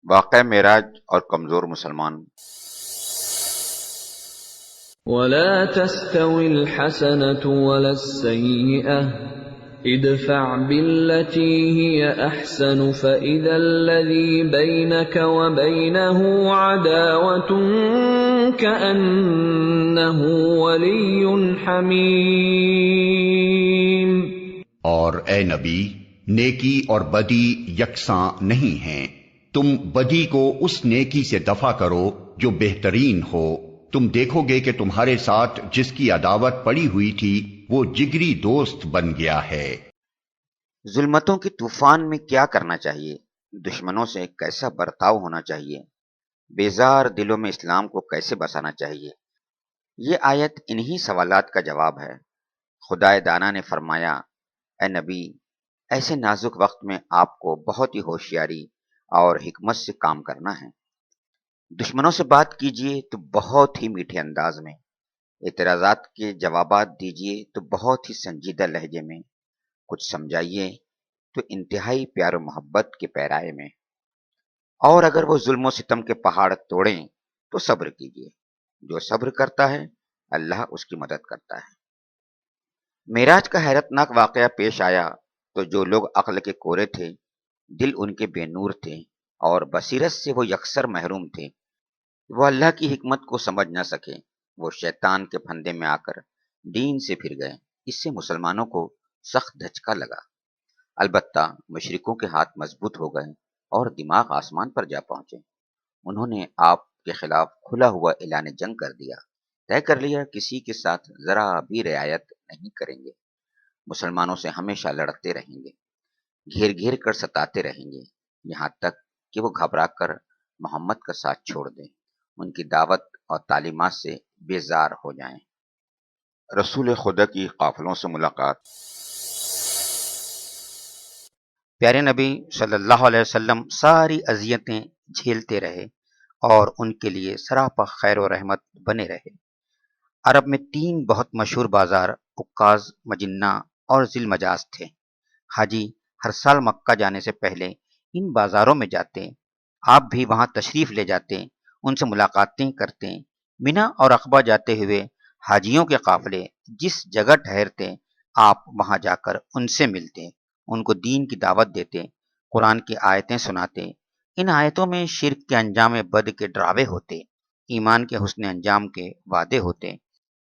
واقعہ معراج اور کمزور مسلمان۔ ولا تستوي الحسنة ولا السيئة ادفع بالتي هي أحسن فإذا الذي بينك وبينه عداوة كأنه ولي حميم۔ اور اے نبی، نیکی اور بدی یکساں نہیں ہیں، تم بدی کو اس نیکی سے دفع کرو جو بہترین ہو، تم دیکھو گے کہ تمہارے ساتھ جس کی عداوت پڑی ہوئی تھی وہ جگری دوست بن گیا ہے۔ ظلمتوں کے طوفان میں کیا کرنا چاہیے، دشمنوں سے کیسا برتاؤ ہونا چاہیے، بیزار دلوں میں اسلام کو کیسے بسانا چاہیے، یہ آیت انہی سوالات کا جواب ہے۔ خدائے دانا نے فرمایا، اے نبی، ایسے نازک وقت میں آپ کو بہت ہی ہوشیاری اور حکمت سے کام کرنا ہے۔ دشمنوں سے بات کیجئے تو بہت ہی میٹھے انداز میں، اعتراضات کے جوابات دیجئے تو بہت ہی سنجیدہ لہجے میں، کچھ سمجھائیے تو انتہائی پیار و محبت کے پیرائے میں، اور اگر وہ ظلم و ستم کے پہاڑ توڑیں تو صبر کیجئے، جو صبر کرتا ہے اللہ اس کی مدد کرتا ہے۔ معراج کا حیرت ناک واقعہ پیش آیا تو جو لوگ عقل کے کورے تھے، دل ان کے بے نور تھے اور بصیرت سے وہ یکسر محروم تھے، وہ اللہ کی حکمت کو سمجھ نہ سکے، وہ شیطان کے پھندے میں آ کر دین سے پھر گئے۔ اس سے مسلمانوں کو سخت دھچکا لگا، البتہ مشرکوں کے ہاتھ مضبوط ہو گئے اور دماغ آسمان پر جا پہنچے۔ انہوں نے آپ کے خلاف کھلا ہوا اعلان جنگ کر دیا، طے کر لیا کسی کے ساتھ ذرا بھی رعایت نہیں کریں گے، مسلمانوں سے ہمیشہ لڑتے رہیں گے، گھیر گھیر کر ستاتے رہیں گے، یہاں تک کہ وہ گھبرا کر محمد کا ساتھ چھوڑ دیں، ان کی دعوت اور تعلیمات سے بیزار ہو جائیں۔ رسول خدا کی قافلوں سے ملاقات۔ پیارے نبی صلی اللہ علیہ وسلم ساری اذیتیں جھیلتے رہے اور ان کے لیے سراپا خیر و رحمت بنے رہے۔ عرب میں 3 بہت مشہور بازار عکاظ، مجنہ اور ذی المجاز تھے۔ حاجی ہر سال مکہ جانے سے پہلے ان بازاروں میں جاتے، آپ بھی وہاں تشریف لے جاتے، ان سے ملاقاتیں کرتے، مینا اور عقبہ جاتے ہوئے حاجیوں کے قافلے جس جگہ ٹھہرتے آپ وہاں جا کر ان سے ملتے، ان کو دین کی دعوت دیتے، قرآن کی آیتیں سناتے۔ ان آیتوں میں شرک کے انجام بد کے ڈراوے ہوتے، ایمان کے حسن انجام کے وعدے ہوتے۔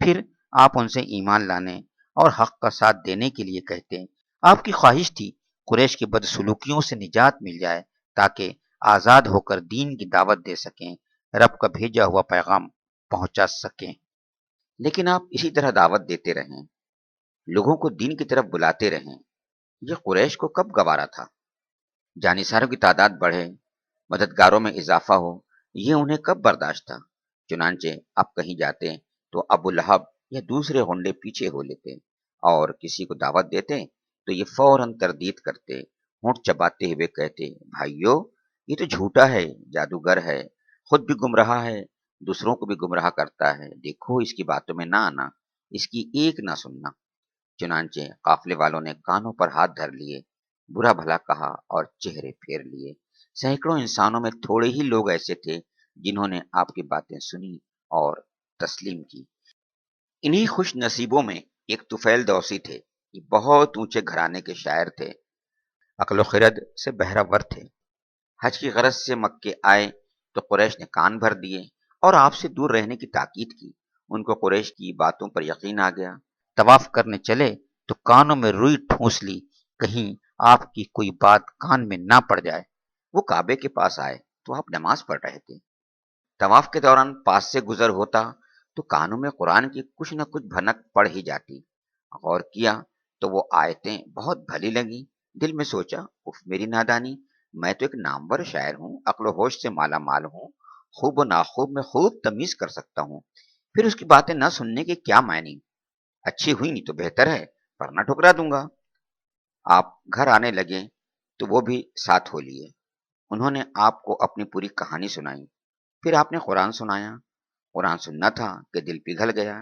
پھر آپ ان سے ایمان لانے اور حق کا ساتھ دینے کے لیے کہتے۔ آپ کی خواہش تھی قریش کی بدسلوکیوں سے نجات مل جائے تاکہ آزاد ہو کر دین کی دعوت دے سکیں، رب کا بھیجا ہوا پیغام پہنچا سکیں۔ لیکن آپ اسی طرح دعوت دیتے رہیں، لوگوں کو دین کی طرف بلاتے رہیں۔ یہ قریش کو کب گوارا تھا؟ جانصاروں کی تعداد بڑھے، مددگاروں میں اضافہ ہو، یہ انہیں کب برداشت تھا؟ چنانچہ آپ کہیں جاتے تو ابو لہب یا دوسرے غنڈے پیچھے ہو لیتے، اور کسی کو دعوت دیتے تو یہ فوراً تردید کرتے، ہونٹ چباتے ہوئے کہتے، بھائیو یہ تو جھوٹا ہے، جادوگر ہے، خود بھی گمراہ ہے، دوسروں کو بھی گمراہ کرتا ہے، دیکھو اس کی باتوں میں نہ آنا، اس کی ایک نہ سننا۔ چنانچہ قافلے والوں نے کانوں پر ہاتھ دھر لیے، برا بھلا کہا اور چہرے پھیر لیے۔ سینکڑوں انسانوں میں تھوڑے ہی لوگ ایسے تھے جنہوں نے آپ کی باتیں سنی اور تسلیم کی۔ انہی خوش نصیبوں میں ایک طفیل دوسی تھے، یہ بہت اونچے گھرانے کے شاعر تھے، عقل و خرد سے بہرہ تھے۔ حج کی غرض سے مکے آئے تو قریش نے کان بھر دیے اور آپ سے دور رہنے کی تاکید کی۔ ان کو قریش کی باتوں پر یقین آ گیا، طواف کرنے چلے تو کانوں میں روئی ٹھونس لی، کہیں آپ کی کوئی بات کان میں نہ پڑ جائے۔ وہ کعبے کے پاس آئے تو آپ نماز پڑھ رہے تھے، طواف کے دوران پاس سے گزر ہوتا تو کانوں میں قرآن کی کچھ نہ کچھ بھنک پڑ ہی جاتی۔ غور کیا تو وہ آیتیں بہت بھلی لگی، دل میں سوچا، اف میری نادانی، میں تو ایک نامور شاعر ہوں، عقل و ہوش سے مالا مال ہوں، خوب و ناخوب میں خوب تمیز کر سکتا ہوں، پھر اس کی باتیں نہ سننے کے کیا معنی؟ اچھی ہوئی نہیں تو بہتر ہے، ورنہ ٹھکرا دوں گا۔ آپ گھر آنے لگے تو وہ بھی ساتھ ہو لیے۔ انہوں نے آپ کو اپنی پوری کہانی سنائی، پھر آپ نے قرآن سنایا۔ قرآن سننا تھا کہ دل پگھل گیا،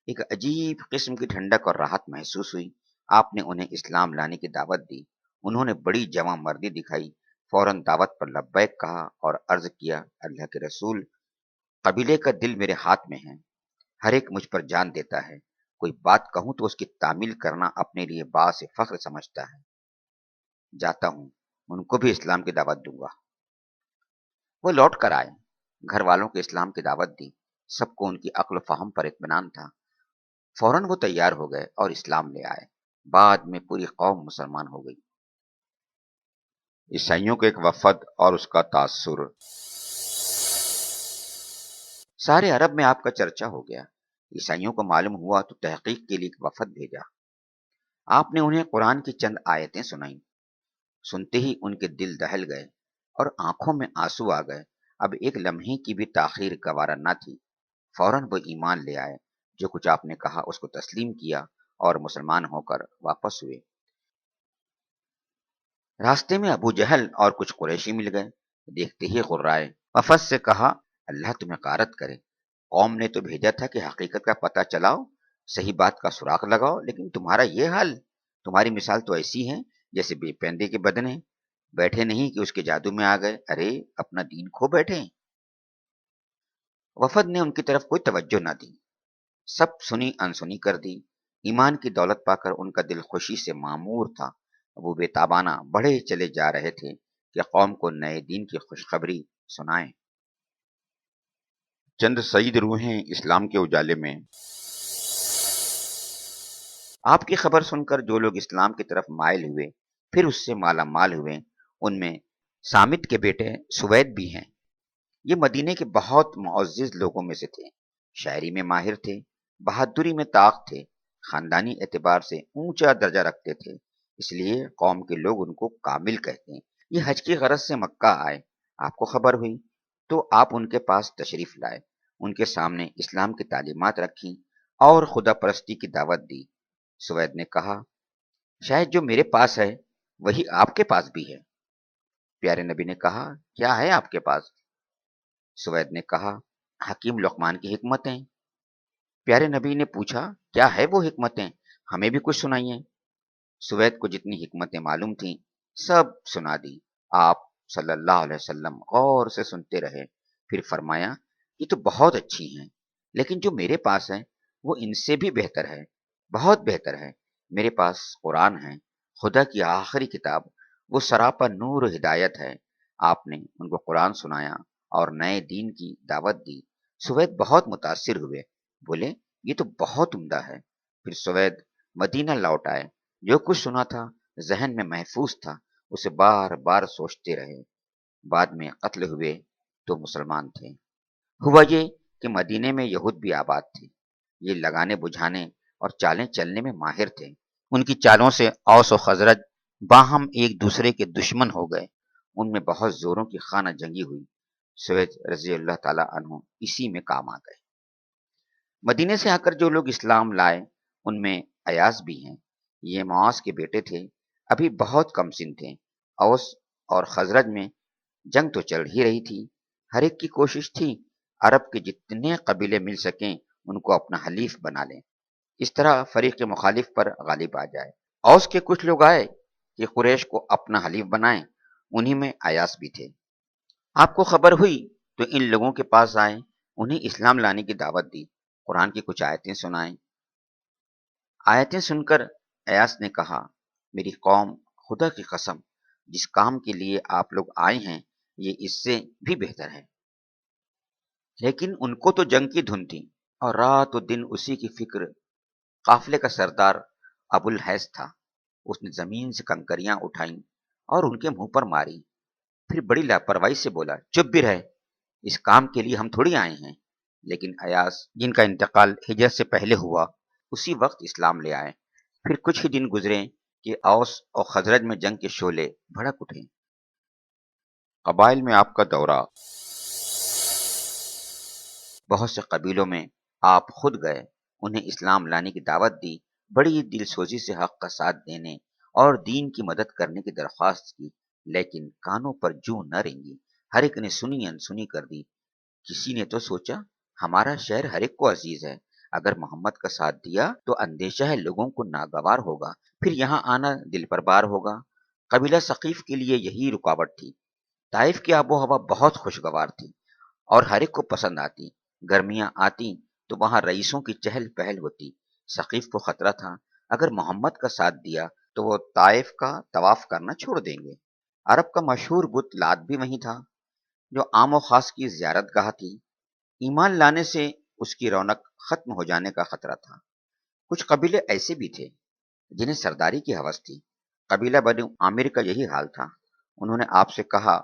ایک عجیب قسم کی ٹھنڈک اور راحت محسوس ہوئی۔ آپ نے انہیں اسلام لانے کی دعوت دی۔ انہوں نے بڑی جواں مردی دکھائی، فوراً دعوت پر لبیک کہا اور عرض کیا، اللہ کے رسول، قبیلے کا دل میرے ہاتھ میں ہے، ہر ایک مجھ پر جان دیتا ہے، کوئی بات کہوں تو اس کی تعمیل کرنا اپنے لیے باعث فخر سمجھتا ہے، جاتا ہوں، ان کو بھی اسلام کی دعوت دوں گا۔ وہ لوٹ کر آئے، گھر والوں کو اسلام کی دعوت دی، سب کو ان کی عقل و فہم پر اطمینان تھا، فوراً وہ تیار ہو گئے اور اسلام لے آئے۔ بعد میں پوری قوم مسلمان ہو گئی۔ عیسائیوں کے ایک وفد اور اس کا تاثر۔ سارے عرب میں آپ کا چرچا ہو گیا۔ عیسائیوں کو معلوم ہوا تو تحقیق کے لیے ایک وفد بھیجا۔ آپ نے انہیں قرآن کی چند آیتیں سنائیں۔ سنتے ہی ان کے دل دہل گئے اور آنکھوں میں آنسو آ گئے۔ اب ایک لمحے کی بھی تاخیر گوارا نہ تھی، فوراً وہ ایمان لے آئے، جو کچھ آپ نے کہا اس کو تسلیم کیا اور مسلمان ہو کر واپس ہوئے۔ راستے میں ابو جہل اور کچھ قریشی مل گئے، دیکھتے ہی غرائے۔ وفد سے کہا، اللہ تمہیں غارت کرے، قوم نے تو بھیجا تھا کہ حقیقت کا پتہ چلاؤ، صحیح بات کا سراغ لگاؤ، لیکن تمہارا یہ حال، تمہاری مثال تو ایسی ہے جیسے بے پیندے کے بدنے، بیٹھے نہیں کہ اس کے جادو میں آ گئے، ارے اپنا دین کھو بیٹھے۔ وفد نے ان کی طرف کوئی توجہ نہ دی، سب سنی انسنی کر دی۔ ایمان کی دولت پا کر ان کا دل خوشی سے معمور تھا، وہ بے تابانہ بڑھے چلے جا رہے تھے کہ قوم کو نئے دین کی خوشخبری سنائیں۔ چند سعید روحیں اسلام کے اجالے میں۔ آپ کی خبر سن کر جو لوگ اسلام کی طرف مائل ہوئے، پھر اس سے مالا مال ہوئے، ان میں سامت کے بیٹے سوید بھی ہیں۔ یہ مدینے کے بہت معزز لوگوں میں سے تھے، شاعری میں ماہر تھے، بہادری میں طاق تھے، خاندانی اعتبار سے اونچا درجہ رکھتے تھے، اس لیے قوم کے لوگ ان کو کامل کہتے ہیں۔ یہ حج کی غرض سے مکہ آئے، آپ کو خبر ہوئی تو آپ ان کے پاس تشریف لائے، ان کے سامنے اسلام کی تعلیمات رکھیں اور خدا پرستی کی دعوت دی۔ سوید نے کہا، شاید جو میرے پاس ہے وہی آپ کے پاس بھی ہے۔ پیارے نبی نے کہا، کیا ہے آپ کے پاس؟ سوید نے کہا، حکیم لقمان کی حکمتیں۔ پیارے نبی نے پوچھا، کیا ہے وہ حکمتیں، ہمیں بھی کچھ سنائیے۔ سوید کو جتنی حکمتیں معلوم تھیں سب سنا دی۔ آپ صلی اللہ علیہ وسلم غور سے سنتے رہے، پھر فرمایا، یہ تو بہت اچھی ہیں، لیکن جو میرے پاس ہے وہ ان سے بھی بہتر ہے، بہت بہتر ہے۔ میرے پاس قرآن ہے، خدا کی آخری کتاب، وہ سراپا نور و ہدایت ہے۔ آپ نے ان کو قرآن سنایا اور نئے دین کی دعوت دی۔ سوید بہت متاثر ہوئے، بولے، یہ تو بہت عمدہ ہے۔ پھر سوید مدینہ لوٹ آئے، جو کچھ سنا تھا ذہن میں محفوظ تھا، اسے بار بار سوچتے رہے۔ بعد میں قتل ہوئے تو مسلمان تھے۔ ہوا یہ کہ مدینے میں یہود بھی آباد تھے، یہ لگانے بجھانے اور چالیں چلنے میں ماہر تھے۔ ان کی چالوں سے اوس و خزرج باہم ایک دوسرے کے دشمن ہو گئے، ان میں بہت زوروں کی خانہ جنگی ہوئی۔ سوید رضی اللہ تعالیٰ عنہ اسی میں کام آ گئے۔ مدینے سے آ کر جو لوگ اسلام لائے ان میں ایاز بھی ہیں، یہ معاذ کے بیٹے تھے، ابھی بہت کم سن تھے۔ اوس اور خزرج میں جنگ تو چل ہی رہی تھی، ہر ایک کی کوشش تھی عرب کے جتنے قبیلے مل سکیں ان کو اپنا حلیف بنا لیں، اس طرح فریق مخالف پر غالب آ جائے۔ اوس کے کچھ لوگ آئے کہ قریش کو اپنا حلیف بنائیں، انہی میں ایاس بھی تھے۔ آپ کو خبر ہوئی تو ان لوگوں کے پاس آئے، انہیں اسلام لانے کی دعوت دی، قرآن کی کچھ آیتیں سنائیں۔ آیتیں سن کر ایاس نے کہا، میری قوم، خدا کی قسم، جس کام کے لیے آپ لوگ آئے ہیں یہ اس سے بھی بہتر ہے۔ لیکن ان کو تو جنگ کی دھن تھی اور رات و دن اسی کی فکر۔ قافلے کا سردار ابو الحیث تھا، اس نے زمین سے کنکریاں اٹھائیں اور ان کے منہ پر ماری، پھر بڑی لاپرواہی سے بولا، چپ بھی رہے، اس کام کے لیے ہم تھوڑی آئے ہیں۔ لیکن ایاس، جن کا انتقال ہجرت سے پہلے ہوا، اسی وقت اسلام لے آئے۔ پھر کچھ ہی دن گزرے کہ اوس اور خزرج میں جنگ کے شعلے بھڑک اٹھے۔ قبائل میں آپ کا دورہ۔ بہت سے قبیلوں میں آپ خود گئے، انہیں اسلام لانے کی دعوت دی، بڑی دل سوزی سے حق کا ساتھ دینے اور دین کی مدد کرنے کی درخواست کی، لیکن کانوں پر جوں نہ رینگی، ہر ایک نے سنی انسنی کر دی۔ کسی نے تو سوچا، ہمارا شہر ہر ایک کو عزیز ہے، اگر محمد کا ساتھ دیا تو اندیشہ ہے لوگوں کو ناگوار ہوگا، پھر یہاں آنا دل پر بار ہوگا۔ قبیلہ ثقیف کے لیے یہی رکاوٹ تھی۔ طائف کی آب و ہوا بہت خوشگوار تھی اور ہر ایک کو پسند آتی۔ گرمیاں آتی تو وہاں رئیسوں کی چہل پہل ہوتی۔ ثقیف کو خطرہ تھا اگر محمد کا ساتھ دیا تو وہ طائف کا طواف کرنا چھوڑ دیں گے۔ عرب کا مشہور بت لات بھی وہیں تھا، جو عام و خاص کی زیارت گاہ تھی۔ ایمان لانے سے اس کی رونق ختم ہو جانے کا خطرہ تھا۔ کچھ قبیلے ایسے بھی تھے جنہیں سرداری کی ہوس تھی۔ قبیلہ بنو عامر کا یہی حال تھا۔ انہوں نے آپ سے کہا،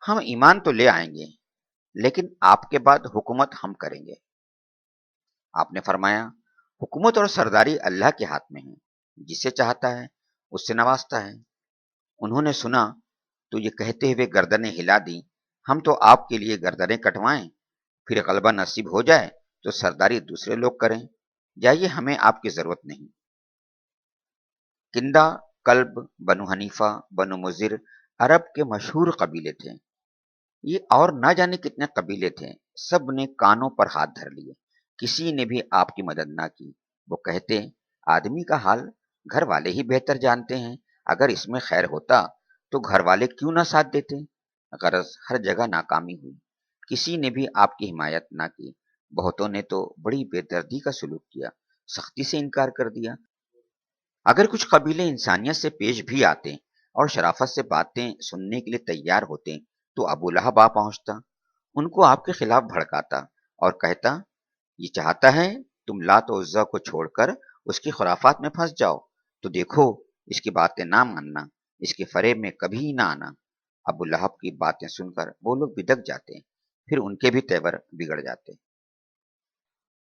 ہم ایمان تو لے آئیں گے لیکن آپ کے بعد حکومت ہم کریں گے۔ آپ نے فرمایا، حکومت اور سرداری اللہ کے ہاتھ میں ہے، جسے چاہتا ہے اس سے نوازتا ہے۔ انہوں نے سنا تو یہ کہتے ہوئے گردنیں ہلا دیں، ہم تو آپ کے لیے گردنیں کٹوائیں، پھر غلبہ نصیب ہو جائے تو سرداری دوسرے لوگ کریں، جائیے ہمیں آپ کی ضرورت نہیں۔ کندہ، کلب، بنو حنیفہ، بنو مضر عرب کے مشہور قبیلے تھے۔ یہ اور نہ جانے کتنے قبیلے تھے، سب نے کانوں پر ہاتھ دھر لیے، کسی نے بھی آپ کی مدد نہ کی۔ وہ کہتے، آدمی کا حال گھر والے ہی بہتر جانتے ہیں، اگر اس میں خیر ہوتا تو گھر والے کیوں نہ ساتھ دیتے۔ غرض ہر جگہ ناکامی ہوئی، کسی نے بھی آپ کی حمایت نہ کی۔ بہتوں نے تو بڑی بے دردی کا سلوک کیا، سختی سے انکار کر دیا۔ اگر کچھ قبیلے انسانیت سے پیش بھی آتے اور شرافت سے باتیں سننے کے لیے تیار ہوتے تو ابو لہب آ پہنچتا، ان کو آپ کے خلاف بھڑکاتا اور کہتا، یہ چاہتا ہے تم لات و عزا کو چھوڑ کر اس کی خرافات میں پھنس جاؤ، تو دیکھو اس کی باتیں نہ ماننا، اس کے فریب میں کبھی نہ آنا۔ ابو لہب کی باتیں سن کر وہ لوگ بدک جاتے، پھر ان کے بھی تیور بگڑ جاتے۔